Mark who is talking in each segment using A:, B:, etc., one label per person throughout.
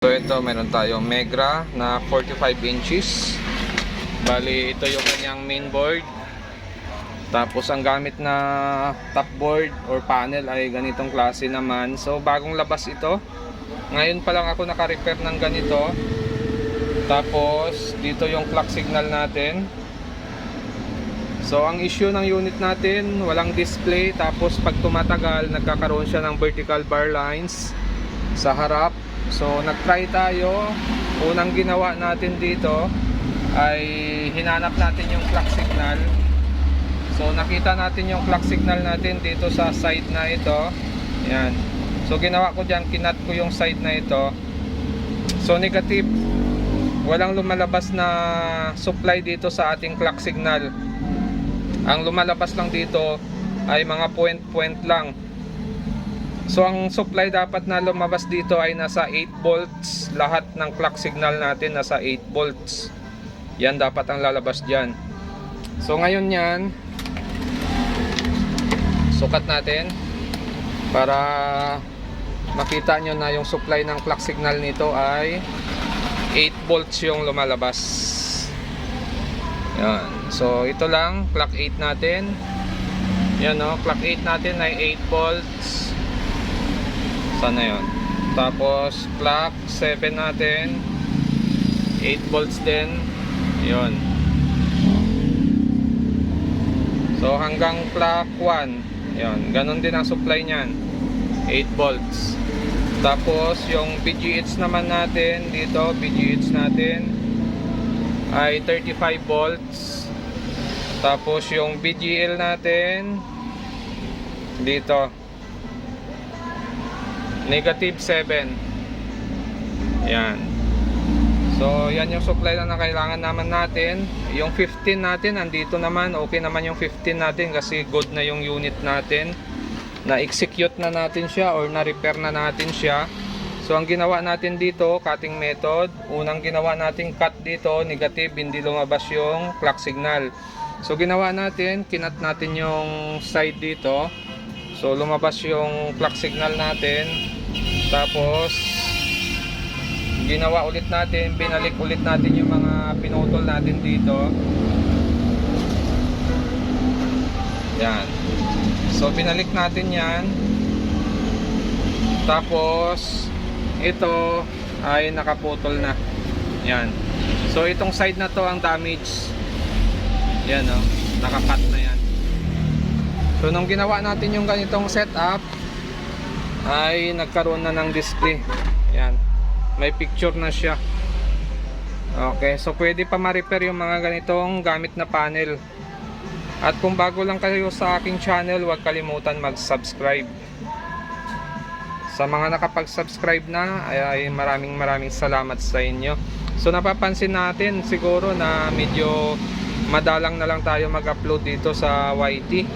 A: So ito, meron tayong Megra na 45 inches. Bali, ito yung kanyang main board. Tapos ang gamit na top board or panel ay ganitong klase naman. So bagong labas ito. Ngayon pa lang ako naka-repair ng ganito. Tapos dito yung clock signal natin. So ang issue ng unit natin, walang display. Tapos pag tumatagal, nagkakaroon siya ng vertical bar lines sa harap. So nag-try tayo. Unang ginawa natin dito ay hinanap natin yung clock signal. So nakita natin yung clock signal natin dito sa side na ito. Yan. So ginawa ko diyan, kinat ko yung side na ito. So negative. Walang lumalabas na supply dito sa ating clock signal. Ang lumalabas lang dito ay mga point lang. So ang supply dapat na lumabas dito ay nasa 8 volts. Lahat ng clock signal natin nasa 8 volts. Yan dapat ang lalabas diyan. So ngayon yan, sukat natin para makita nyo na yung supply ng clock signal nito ay 8 volts yung lumalabas. Yan. So ito lang, clock 8 natin. Yan o, clock 8 natin ay 8 volts. Sana yun. Tapos clock 7 natin 8 volts din. Yun. So hanggang clock 1, yun, ganun din ang supply niyan, 8 volts. Tapos yung BGH naman natin dito, BGH natin ay 35 volts. Tapos yung BGL natin dito negative 7. Yan. So yan yung supply na kailangan naman natin. Yung 15 natin andito naman, okay naman yung 15 natin kasi good na yung unit natin. Na-execute na natin siya or na-repair na natin siya. So ang ginawa natin dito, cutting method. Unang ginawa natin cut dito, negative, hindi lumabas yung clock signal. So ginawa natin, kinat natin yung side dito. So lumabas yung clock signal natin. Tapos ginawa ulit natin, binalik ulit natin yung mga pinutol natin dito. Yan. So binalik natin yan. Tapos ito ay nakaputol na. Yan. So itong side na to ang damage. Yan o, nakakat na yan. So nung ginawa natin yung ganitong setup ay nagkaroon na ng display. Yan. May picture na siya. Okay, so pwede pa ma-repair yung mga ganitong gamit na panel. At kung bago lang kayo sa aking channel, huwag kalimutan mag-subscribe. Sa mga nakapag-subscribe na ay maraming salamat sa inyo. So napapansin natin siguro na medyo madalang na lang tayo mag-upload dito sa YT.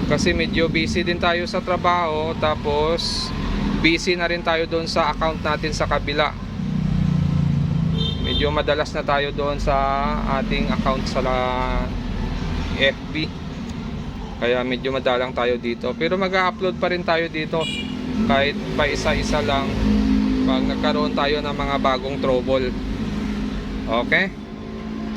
A: Kasi medyo busy din tayo sa trabaho. Tapos busy na rin tayo doon sa account natin sa kabila. Medyo madalas na tayo doon sa ating account sa FB. Kaya medyo madalang tayo dito. Pero mag-upload pa rin tayo dito. Kahit pa isa-isa lang. Pag nagkaroon tayo ng mga bagong trouble. Okay?